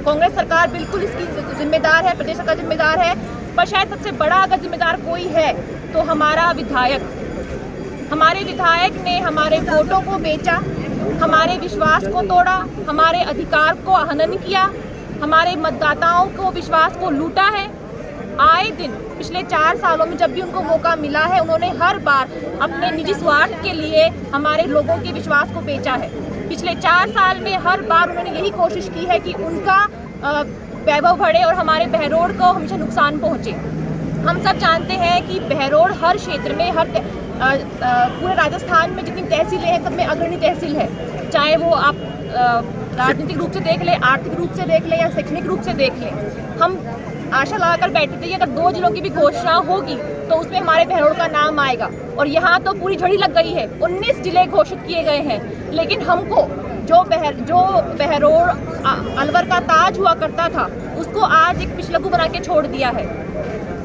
कांग्रेस सरकार बिल्कुल इसकी जिम्मेदार है, प्रदेश सरकार जिम्मेदार है, पर शायद सबसे बड़ा अगर जिम्मेदार कोई है तो हमारे विधायक ने हमारे वोटों को बेचा, हमारे विश्वास को तोड़ा, हमारे अधिकार को हनन किया, हमारे मतदाताओं को विश्वास को लूटा है। आए दिन पिछले 4 सालों में जब भी उनको मौका मिला है, उन्होंने हर बार अपने निजी स्वार्थ के लिए हमारे लोगों के विश्वास को बेचा है। पिछले 4 साल में हर बार उन्होंने यही कोशिश की है कि उनका वैभव बढ़े और हमारे बहरोड को हमेशा नुकसान पहुंचे। हम सब जानते हैं कि बहरोड हर क्षेत्र में, हर पूरे राजस्थान में जितनी तहसीलें हैं, सब में अग्रणी तहसील है। चाहे वो आप राजनीतिक रूप से देख लें, आर्थिक रूप से देख लें या शैक्षणिक रूप से देख लें। हम आशा लगाकर बैठे थे कि अगर 2 जिलों की भी घोषणा होगी तो उसमें हमारे बहरोड का नाम आएगा, और यहाँ तो पूरी झड़ी लग गई है। 19 जिले घोषित किए गए हैं, लेकिन हमको जो बहरोड अलवर का ताज हुआ करता था, उसको आज एक पिछलगू बना के छोड़ दिया है।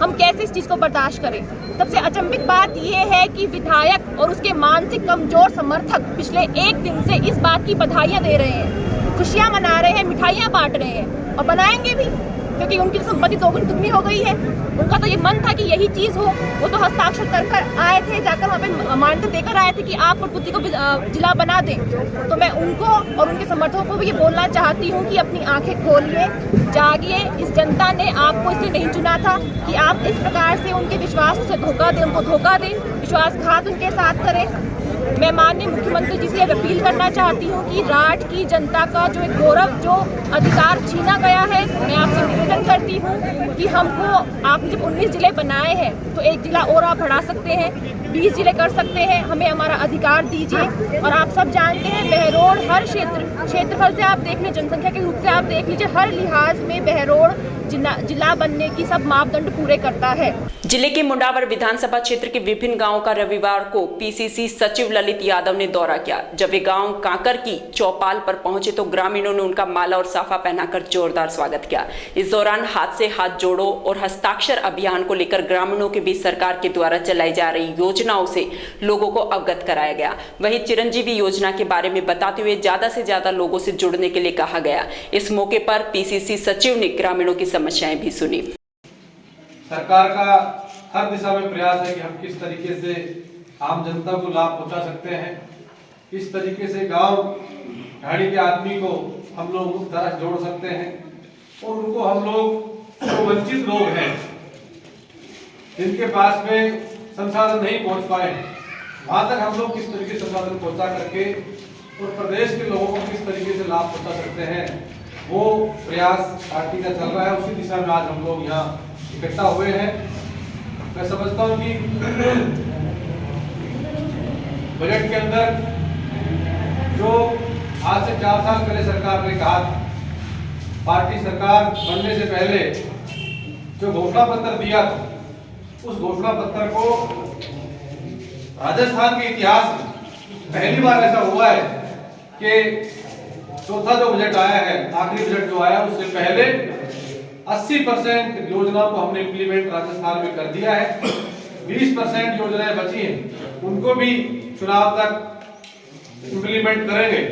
हम कैसे इस चीज़ को बर्दाश्त करें? सबसे अचंभित बात यह है कि विधायक और उसके मानसिक कमजोर समर्थक पिछले 1 दिन से इस बात की बधाइयाँ दे रहे हैं, खुशियाँ मना रहे हैं, मिठाइयाँ बांट रहे हैं, और बनाएंगे भी, क्योंकि उनकी संपत्ति दोगुनी दुगनी हो गई है। उनका तो ये मन था कि यही चीज़ हो। वो तो हस्ताक्षर कर आए थे, जाकर वहाँ पे मान्यता देकर आए थे कि आप कोटपुतली को जिला बना दें। तो मैं उनको और उनके समर्थकों को भी ये बोलना चाहती हूँ कि अपनी आंखें खोलिए, जागिए। इस जनता ने आपको इसलिए नहीं चुना था कि आप इस प्रकार से उनके विश्वास से धोखा दें, उनको धोखा दें, विश्वासघात उनके साथ करें। मैं माननीय मुख्यमंत्री जी से अपील करना चाहती हूँ कि राठ की जनता का जो एक गौरव, जो अधिकार छीना गया है, मैं आपसे निवेदन करती हूँ कि हमको, आपने जब 19 जिले बनाए हैं तो 1 जिला और आप बढ़ा सकते हैं, 20 जिले कर सकते हैं। हमें हमारा अधिकार दीजिए। और आप सब जानते हैं बहरोड हर क्षेत्रफल से आप देख लें, जनसंख्या के रूप से आप देख लीजिए, हर लिहाज में बहरोड जिला बनने की सब मापदंड पूरे करता है। जिले के मुंडावर विधानसभा क्षेत्र के विभिन्न गांवों का रविवार को पीसीसी सचिव ललित यादव ने दौरा किया। जब वे गांव कांकर की चौपाल पर पहुंचे तो ग्रामीणों ने उनका माला और साफा पहनाकर जोरदार स्वागत किया। इस दौरान हाथ से हाथ जोड़ो और हस्ताक्षर अभियान को लेकर ग्रामीणों के बीच सरकार के द्वारा चलाई जा रही योजनाओं से लोगों को अवगत कराया गया। वहीं चिरंजीवी योजना के बारे में बताते हुए ज्यादा से ज्यादा लोगों से जुड़ने के लिए कहा गया। इस मौके पर पीसीसी सचिव ने ग्रामीणों की समस्याएं भी सुनी। सरकार का हर दिशा में प्रयास है कि हम किस तरीके से आम जनता को लाभ पहुंचा सकते हैं, किस तरीके से गांव ढाड़ी के आदमी को हम लोग उस तरह जोड़ सकते हैं, और उनको हम लोग जो वंचित लोग हैं, जिनके पास में संसाधन नहीं पहुंच पाए, वहां तक हम लोग किस तरीके से संसाधन पहुंचा करके और प्रदेश के लोगों को किस तरीके से लाभ पहुंचा सकते हैं, वो प्रयास पार्टी का चल रहा है। उसी दिशा में आज हम लोग यहाँ इकट्ठा हुए हैं। मैं समझता हूँ कि बजट के अंदर जो आज से 4 साल पहले सरकार ने कहा, पार्टी सरकार बनने से पहले जो घोषणा पत्र दिया था, उस घोषणा पत्र को राजस्थान के इतिहास में पहली बार ऐसा हुआ है कि चौथा जो बजट आया है, आखिरी बजट जो आया, उससे पहले 80% योजनाओं को हमने इम्प्लीमेंट राजस्थान में कर दिया है। 20% योजनाएं बची हैं, उनको भी चुनाव तक इम्प्लीमेंट करेंगे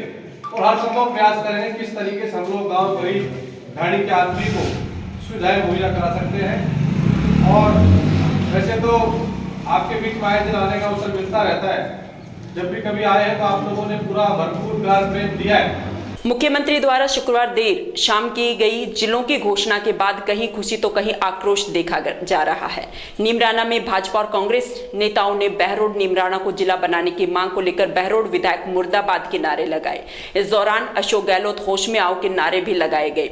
और हर संभव प्रयास करेंगे किस तरीके से हम लोग गाँव गरीब ढाड़ी के आदमी को सुविधाएं मुहैया करा सकते हैं। और वैसे तो आपके बीच में आए दिन आने का अवसर मिलता रहता है, जब भी कभी आए हैं तो आप लोगों ने पूरा भरपूर प्यार प्रेम दिया है। मुख्यमंत्री द्वारा शुक्रवार देर शाम की गई जिलों की घोषणा के बाद कहीं खुशी तो कहीं आक्रोश देखा जा रहा है। नीमराना में भाजपा और कांग्रेस नेताओं ने बहरोड नीमराना को जिला बनाने की मांग को लेकर बहरोड विधायक मुर्दाबाद के नारे लगाए। इस दौरान अशोक गहलोत होश में आओ के नारे भी लगाए गए।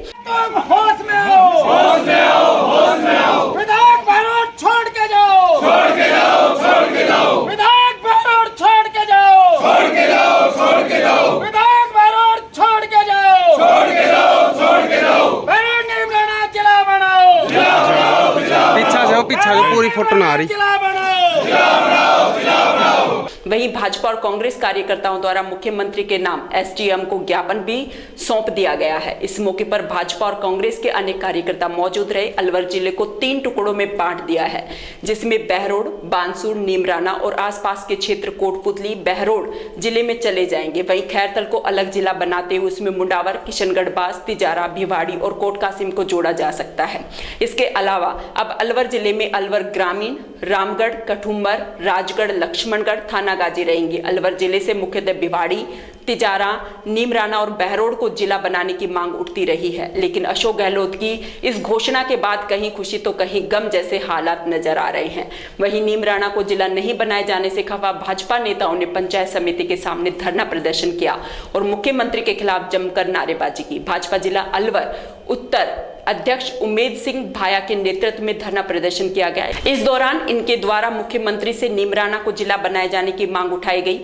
होश में आओ, होश में आओ, होश में आओ, विधायक बहरोड छोड़ के जाओ, छोड़ के जाओ, छोड़ के जाओ, विधायक बहरोड छोड़ के जाओ, छोड़ के जाओ, छोड़ के जाओ, विधायक बहरोड छोड़ के जाओ, छोड़ के जाओ, छोड़ के जाओ, बहरोड नीमराना जिला बनाओ, जिला बनाओ, पीछा जाओ, पूरी फोटो ना आ रही, जिला बनाओ, जिला बनाओ, जिला बनाओ। वहीं भाजपा और कांग्रेस कार्यकर्ताओं द्वारा मुख्यमंत्री के नाम एसडीएम को ज्ञापन भी सौंप दिया गया है। इस मौके पर भाजपा और कांग्रेस के अनेक कार्यकर्ता मौजूद रहे। अलवर जिले को 3 टुकड़ों में बांट दिया है, जिसमें बहरोड, बानसूर, नीमराना और आसपास के क्षेत्र कोटपुतली, बहरोड जिले में चले जाएंगे। वहीं खैरतल को अलग जिला बनाते हुए उसमें मुंडावर, किशनगढ़ बास, तिजारा, भिवाड़ी और कोट कासिम को जोड़ा जा सकता है। इसके अलावा अब अलवर जिले में अलवर ग्रामीण, रामगढ़, कठुम्बर, राजगढ़, लक्ष्मणगढ़, थानागाजी रहेंगी। अलवर जिले से मुख्यतः भिवाड़ी, तिजारा, नीमराना और बहरोड को जिला बनाने की मांग उठती रही है, लेकिन अशोक गहलोत की इस घोषणा के बाद कहीं खुशी तो कहीं गम जैसे हालात नजर आ रहे हैं। वहीं नीमराना को जिला नहीं बनाए जाने से खफा भाजपा नेताओं ने पंचायत समिति के सामने धरना प्रदर्शन किया और मुख्यमंत्री के खिलाफ जमकर नारेबाजी की। भाजपा जिला अलवर उत्तर अध्यक्ष उमेद सिंह भाया के नेतृत्व में धरना प्रदर्शन किया गया। इस दौरान इनके द्वारा मुख्यमंत्री से नीमराना को जिला बनाए जाने की मांग उठाई गई।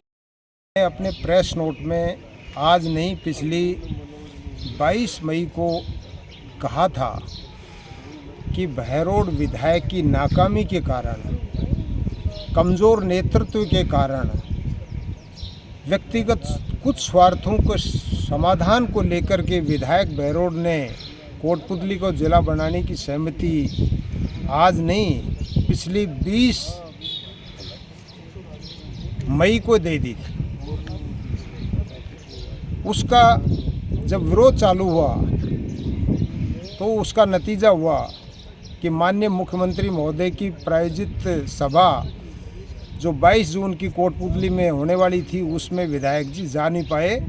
अपने प्रेस नोट में आज नहीं पिछली 22 मई को कहा था कि बहरोड विधायक की नाकामी के कारण, कमज़ोर नेतृत्व के कारण, व्यक्तिगत कुछ स्वार्थों के समाधान को लेकर के विधायक बहरोड ने कोटपुतली को जिला बनाने की सहमति आज नहीं पिछली 20 मई को दे दी थी। उसका जब विरोध चालू हुआ तो उसका नतीजा हुआ कि माननीय मुख्यमंत्री महोदय की प्रायोजित सभा जो 22 जून की कोटपुतली में होने वाली थी उसमें विधायक जी जा नहीं पाए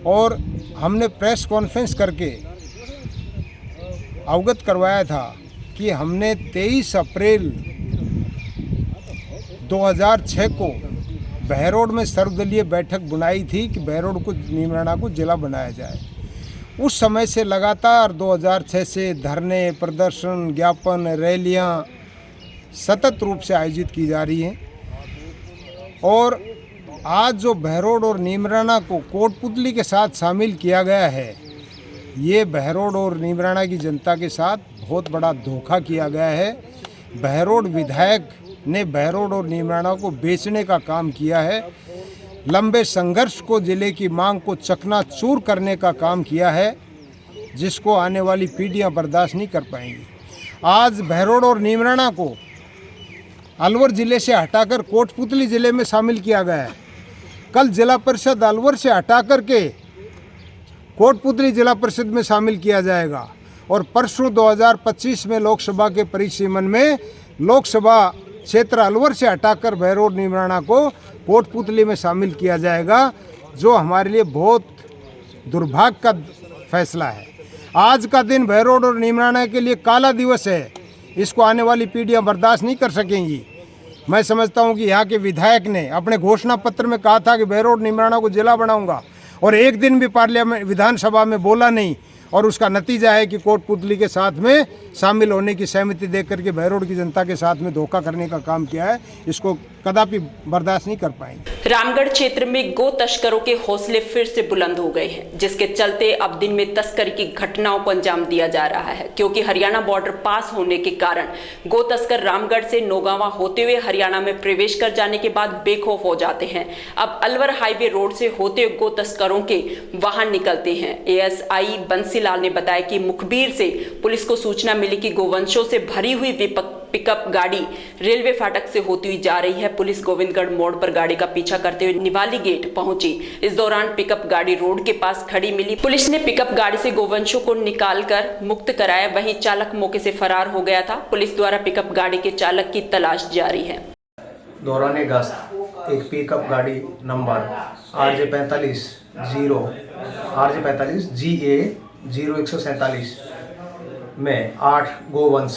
और हमने प्रेस कॉन्फ्रेंस करके अवगत करवाया था कि हमने 23 अप्रैल 2006 को बहरोड में सर्वदलीय बैठक बुलाई थी कि बहरोड को नीमराना को जिला बनाया जाए। उस समय से लगातार 2006 से धरने, प्रदर्शन, ज्ञापन, रैलियां सतत रूप से आयोजित की जा रही हैं और आज जो बहरोड और नीमराना को कोटपुतली के साथ शामिल किया गया है, ये बहरोड और नीमराना की जनता के साथ बहुत बड़ा धोखा किया गया है। बहरोड विधायक ने बहरोड और नीमराना को बेचने का काम किया है, लंबे संघर्ष को, जिले की मांग को चकनाचूर करने का काम किया है, जिसको आने वाली पीढ़ियां बर्दाश्त नहीं कर पाएंगी। आज बहरोड और नीमराना को अलवर जिले से हटाकर कोटपुतली जिले में शामिल किया गया है। कल जिला परिषद अलवर से हटा करके कोटपुतली जिला परिषद में शामिल किया जाएगा और परसों 2025 में लोकसभा के परिसीमन में लोकसभा क्षेत्र अलवर से हटाकर बहरोड नीमराना को कोटपुतली में शामिल किया जाएगा, जो हमारे लिए बहुत दुर्भाग्य का फैसला है। आज का दिन बहरोड और नीमराना के लिए काला दिवस है, इसको आने वाली पीढ़ियां बर्दाश्त नहीं कर सकेंगी। मैं समझता हूं कि यहाँ के विधायक ने अपने घोषणा पत्र में कहा था कि बहरोड नीमराना को जिला बनाऊंगा और एक दिन भी पार्लियामेंट विधानसभा में बोला नहीं और उसका नतीजा है कि कोटपुतली के साथ में शामिल होने की सहमति देकर के बहरोड की जनता के साथ में धोखा करने का काम किया है। इसको कदापि बर्दाश्त नहीं कर पाएंगे। रामगढ़ क्षेत्र में गो तस्करों के हौसले फिर से बुलंद हो गए हैं, जिसके चलते अब दिन में तस्करी की घटनाओं को अंजाम दिया जा रहा है, क्योंकि हरियाणा बॉर्डर पास होने के कारण गो तस्कर रामगढ़ से नौगावा होते हुए हरियाणा में प्रवेश कर जाने के बाद बेखौफ हो जाते हैं। अब अलवर हाईवे रोड से होते हुए गो तस्करों के वाहन निकलते हैं। एएसआई बंसीलाल ने बताया कि मुखबिर से पुलिस को सूचना मिली कि गोवंशों से भरी हुई पिकअप गाड़ी रेलवे फाटक से होती हुई जा रही है। पुलिस गोविंदगढ़ मोड़ पर गाड़ी का पीछा करते हुए निवाली गेट पहुंची। इस दौरान पिकअप गाड़ी रोड के पास खड़ी मिली। पुलिस ने पिकअप गाड़ी से गोवंशों को निकालकर मुक्त कराया, वहीं चालक मौके से फरार हो गया था। पुलिस द्वारा पिकअप गाड़ी के चालक की तलाश जारी है। दौरान गश्त एक पिकअप गाड़ी नंबर RJ45 GA 0147 में 8 गोवंश,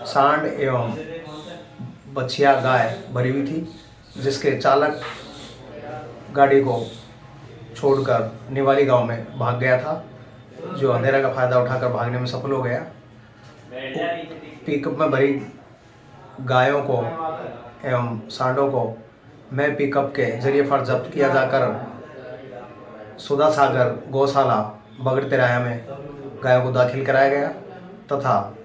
सांड एवं बछिया गाय भरी हुई थी, जिसके चालक गाड़ी को छोड़कर निवाली गांव में भाग गया था, जो अंधेरा का फायदा उठाकर भागने में सफल हो गया। पिकअप में भरी गायों को एवं सांडों को मैं पिकअप के जरिए फर्ज जब्त किया जाकर सुधा सागर गौशाला बगड़ तिराया में गायों को दाखिल कराया गया तथा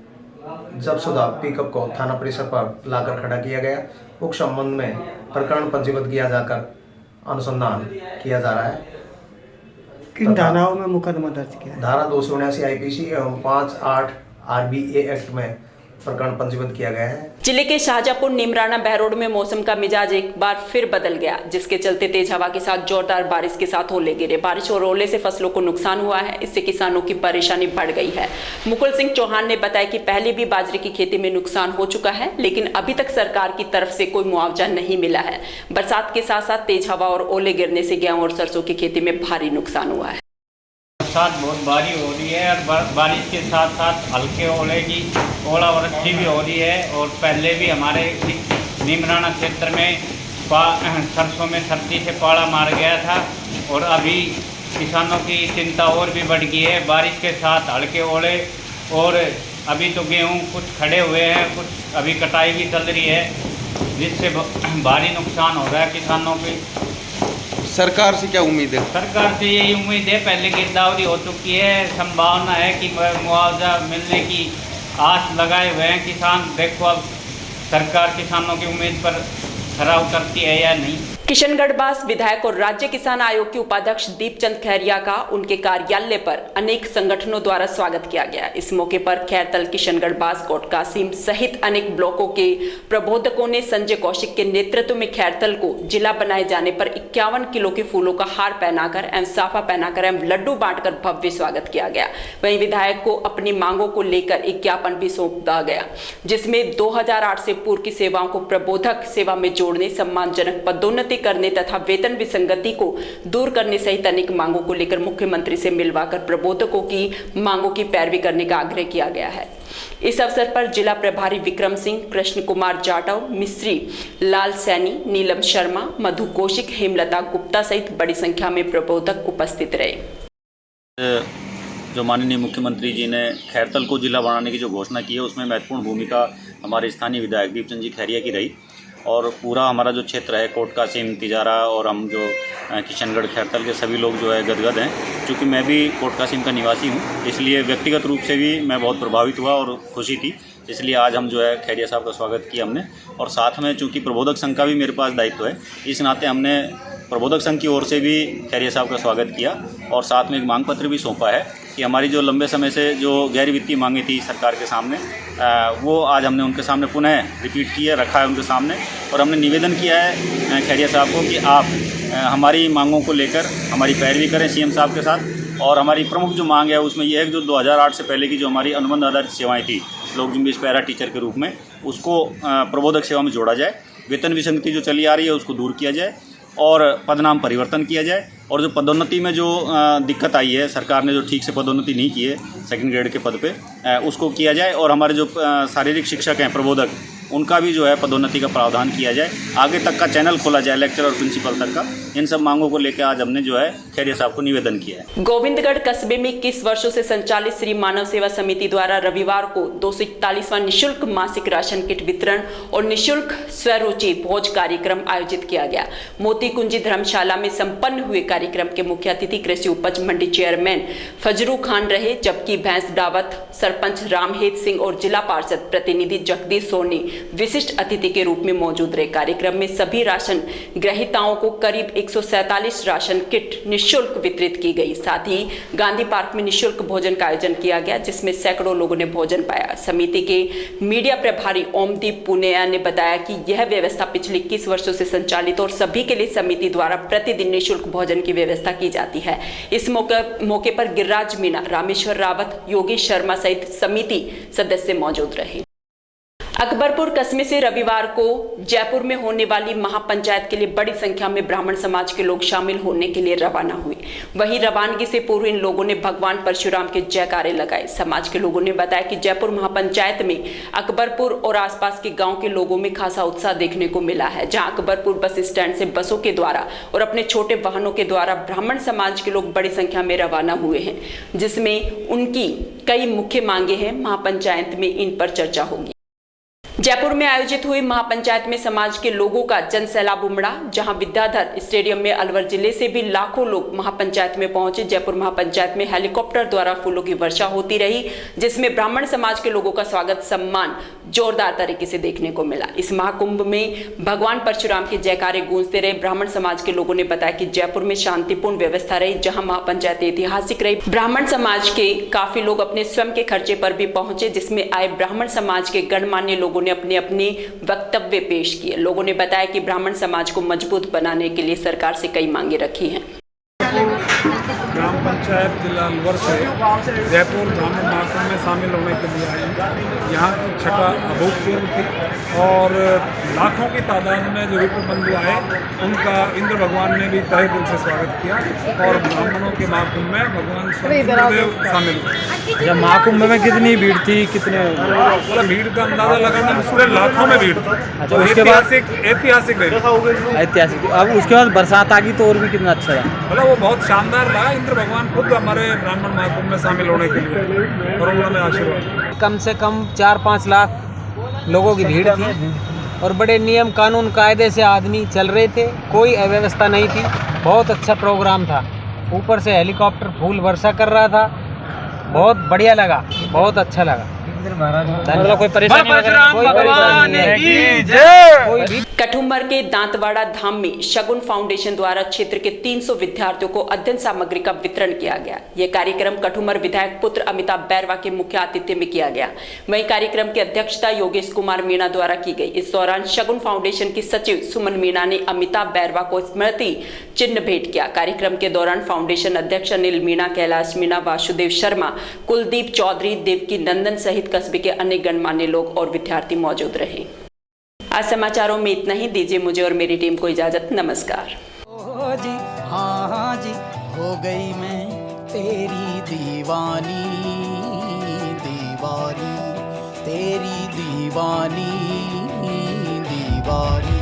जब सुधा पिकअप को थाना परिसर पर लाकर खड़ा किया गया। उक्त संबंध में प्रकरण पंजीबद्ध किया जाकर अनुसंधान किया जा रहा है। किन धाराओं में मुकदमा दर्ज किया? धारा 279 IPC एवं 58 RBA एक्ट में प्रकरण पंजीबद्ध किया गया है। जिले के शाहजहांपुर नीमराना बहरोड में मौसम का मिजाज एक बार फिर बदल गया, जिसके चलते तेज हवा के साथ जोरदार बारिश के साथ ओले गिरे। बारिश और ओले से फसलों को नुकसान हुआ है, इससे किसानों की परेशानी बढ़ गई है। मुकुल सिंह चौहान ने बताया कि पहले भी बाजरे की खेती में नुकसान हो चुका है, लेकिन अभी तक सरकार की तरफ से कोई मुआवजा नहीं मिला है। बरसात के साथ साथ तेज हवा और ओले गिरने से गेहूं और सरसों की खेती में भारी नुकसान हुआ है। बरसात बहुत भारी हो रही है और बारिश के साथ साथ हल्के ओले की ओलावृष्टि भी हो रही है। और पहले भी हमारे नीमराना क्षेत्र में सरसों में सर्दी से पाला मार गया था और अभी किसानों की चिंता और भी बढ़ गई है। बारिश के साथ हल्के ओले और अभी तो गेहूं कुछ खड़े हुए हैं, कुछ अभी कटाई भी चल रही है, जिससे भारी नुकसान हो रहा है किसानों की। सरकार से क्या उम्मीद है? सरकार से यही उम्मीद है, पहले गिरदावरी हो चुकी है, संभावना है कि मुआवजा मिलने की आस लगाए हुए हैं किसान। देखो अब सरकार किसानों की उम्मीद पर खरा उतरती है या नहीं। किशनगढ़ विधायक और राज्य किसान आयोग के उपाध्यक्ष दीपचंद खैरिया का उनके कार्यालय पर अनेक संगठनों द्वारा स्वागत किया गया। इस मौके पर खैरतल, किशनगढ़, कोट कासिम सहित अनेक ब्लॉकों के प्रबोधकों ने संजय कौशिक के नेतृत्व में खैरतल को जिला बनाए जाने पर 51 किलो के फूलों का हार पहनाकर एवं साफा पहनाकर एवं लड्डू बांटकर भव्य स्वागत किया गया। वहीं विधायक को अपनी मांगों को लेकर एक ज्ञापन भी सौंपा गया, जिसमें 2008 से पूर्व की सेवाओं को प्रबोधक सेवा में जोड़ने, सम्मानजनक पदोन्नति करने तथा वेतन विसंगति को दूर करने सहित अनेक मांगों को लेकर मुख्यमंत्री से मिलवाकर प्रबोधकों की मांगों की पैरवी करने का आग्रह किया गया है। इस अवसर पर जिला प्रभारी विक्रम सिंह, कृष्ण कुमार जाटव, मिस्त्री लाल सैनी, नीलम शर्मा, मधु कौशिक, हेमलता गुप्ता सहित बड़ी संख्या में प्रबोधक उपस्थित रहे। जो माननीय मुख्यमंत्री जी ने खैरतल को जिला बनाने की जो घोषणा की है, उसमें महत्वपूर्ण भूमिका हमारे स्थानीय विधायक दीपचंद जी खैरिया की रही। और पूरा हमारा जो क्षेत्र है कोट कासिम, तिजारा और हम जो किशनगढ़, खैरतल के सभी लोग जो है गदगद हैं। क्योंकि मैं भी कोट कासिम का निवासी हूँ, इसलिए व्यक्तिगत रूप से भी मैं बहुत प्रभावित हुआ और खुशी थी। इसलिए आज हम जो है खैरिया साहब का स्वागत किया हमने। और साथ में चूँकि प्रबोधक संघ का भी मेरे पास दायित्व है, इस नाते हमने प्रबोधक संघ की ओर से भी खैरिया साहब का स्वागत किया और साथ में एक मांग पत्र भी सौंपा है कि हमारी जो लंबे समय से जो गैर वित्तीय मांगे थी सरकार के सामने, वो आज हमने उनके सामने पुनः रिपीट किया, रखा है उनके सामने। और हमने निवेदन किया है खैरिया साहब को कि आप हमारी मांगों को लेकर हमारी पैरवी करें सीएम साहब के साथ। और हमारी प्रमुख जो मांग है उसमें यह है कि जो 2008 से पहले की जो हमारी अनुबंध आधारित सेवाएँ थी, लोक जुम्बिश पैरा टीचर के रूप में, उसको प्रबोधक सेवा में जोड़ा जाए। वेतन विसंगति जो चली आ रही है उसको दूर किया जाए और पदनाम परिवर्तन किया जाए। और जो पदोन्नति में जो दिक्कत आई है, सरकार ने जो ठीक से पदोन्नति नहीं की है सेकंड ग्रेड के पद पे, उसको किया जाए। और हमारे जो शारीरिक शिक्षक हैं, प्रबोधक, उनका भी जो है पदोन्नति का प्रावधान किया जाए। आगे तक का चैनल खोला जाए, लेक्चर और प्रिंसिपल तक का। इन सब मांगों को लेकर आज हमने जो है खैरिया साहब को निवेदन किया है। गोविंदगढ़ कस्बे में 21 वर्षों से संचालित श्री मानव सेवा समिति द्वारा रविवार को 241वां निःशुल्क मासिक राशन किट वितरण और निःशुल्क स्वरुचि भोज कार्यक्रम आयोजित किया गया। मोती कुंजी धर्मशाला में संपन्न हुए कार्यक्रम के मुख्य अतिथि कृषि उपज मंडी चेयरमैन फजरू खान रहे, जबकि भैंस डावत सरपंच रामहेत सिंह और जिला पार्षद प्रतिनिधि जगदीश सोनी विशिष्ट अतिथि के रूप में मौजूद रहे। कार्यक्रम में सभी राशन ग्रहीताओं को करीब 147 राशन किट निःशुल्क वितरित की गई। साथ ही गांधी पार्क में निःशुल्क भोजन का आयोजन किया गया, जिसमें सैकड़ों लोगों ने भोजन पाया। समिति के मीडिया प्रभारी ओमदीप पुनिया ने बताया कि यह व्यवस्था पिछले 21 वर्षों से संचालित और सभी के लिए समिति द्वारा प्रतिदिन निःशुल्क भोजन की व्यवस्था की जाती है। इस मौके पर गिरिराज मीणा, रामेश्वर रावत, योगेश शर्मा सहित समिति सदस्य मौजूद रहे। अकबरपुर कस्बे से रविवार को जयपुर में होने वाली महापंचायत के लिए बड़ी संख्या में ब्राह्मण समाज के लोग शामिल होने के लिए रवाना हुए। वहीं रवानगी से पूर्व इन लोगों ने भगवान परशुराम के जयकारे लगाए। समाज के लोगों ने बताया कि जयपुर महापंचायत में अकबरपुर और आसपास के गांव के लोगों में खासा उत्साह देखने को मिला है, जहां अकबरपुर बस स्टैंड से बसों के द्वारा और अपने छोटे वाहनों के द्वारा ब्राह्मण समाज के लोग बड़ी संख्या में रवाना हुए हैं, जिसमें उनकी कई मुख्य मांगे हैं। महापंचायत में इन पर चर्चा होगी। जयपुर में आयोजित हुई महापंचायत में समाज के लोगों का जन सैलाब उमड़ा, जहां विद्याधर स्टेडियम में अलवर जिले से भी लाखों लोग महापंचायत में पहुंचे। जयपुर महापंचायत में हेलीकॉप्टर द्वारा फूलों की वर्षा होती रही, जिसमें ब्राह्मण समाज के लोगों का स्वागत सम्मान जोरदार तरीके से देखने को मिला। इस महाकुंभ में भगवान परशुराम के जयकारे गूंजते रहे। ब्राह्मण समाज के लोगों ने बताया कि जयपुर में शांतिपूर्ण व्यवस्था रही, जहां महापंचायत ऐतिहासिक रही। ब्राह्मण समाज के काफी लोग अपने स्वयं के खर्चे पर भी पहुंचे, जिसमें आए ब्राह्मण समाज के गणमान्य लोगों ने अपने अपने वक्तव्य पेश किए। लोगों ने बताया कि ब्राह्मण समाज को मजबूत बनाने के लिए सरकार से कई मांगे रखी हैं। ग्राम पंचायत जिला अलवर से जयपुर ब्राह्मण महाकुंभ में शामिल होने के लिए आए। यहाँ की छठा अभूतपूर्व थी और लाखों की तादाद में जो विप्र बंधु आए उनका इंद्र भगवान ने भी तहे दिल से स्वागत किया और ब्राह्मणों के महाकुंभ में भगवान सूर्यदेव शामिल हुए। जब महाकुंभ में कितनी भीड़ थी, कितने मतलब भीड़ का अंदाजा लगाना पूरे लाखों में भीड़ थी। तो ऐतिहासिक अब उसके बाद बरसात आ गई तो और भी कितना अच्छा रहा। मतलब वो बहुत शानदार रहा। इंद्र भगवान खुद हमारे ब्राह्मण महाकुंभ में शामिल होने के लिए और उन्होंने आशीर्वाद। कम से कम 4-5 लाख लोगों की भीड़ थी और बड़े नियम कानून कायदे से आदमी चल रहे थे, कोई अव्यवस्था नहीं थी। बहुत अच्छा प्रोग्राम था। ऊपर से हेलीकॉप्टर फूल वर्षा कर रहा था, बहुत बढ़िया लगा, बहुत अच्छा लगा। मतलब कोई परेशानी नहीं। कठुमर के दांतवाड़ा धाम में शगुन फाउंडेशन द्वारा क्षेत्र के 300 विद्यार्थियों को अध्ययन सामग्री का वितरण किया गया। यह कार्यक्रम कठुमर विधायक पुत्र अमिताभ बैरवा के मुख्य आतिथ्य में किया गया। वहीं कार्यक्रम की अध्यक्षता योगेश कुमार मीणा द्वारा की गई। इस दौरान शगुन फाउंडेशन की सचिव सुमन मीणा ने अमिताभ बैरवा को स्मृति चिन्ह भेंट किया। कार्यक्रम के दौरान फाउंडेशन अध्यक्ष अनिल मीणा, कैलाश मीणा, वासुदेव शर्मा, कुलदीप चौधरी, देवकी नंदन सहित कस्बे के अन्य गणमान्य लोग और विद्यार्थी मौजूद रहे। आज समाचारों में इतना ही। दीजिए मुझे और मेरी टीम को इजाजत। नमस्कार। जी हाँ जी, हो गई मैं तेरी दीवानी, दीवानी तेरी दीवानी, दीवानी।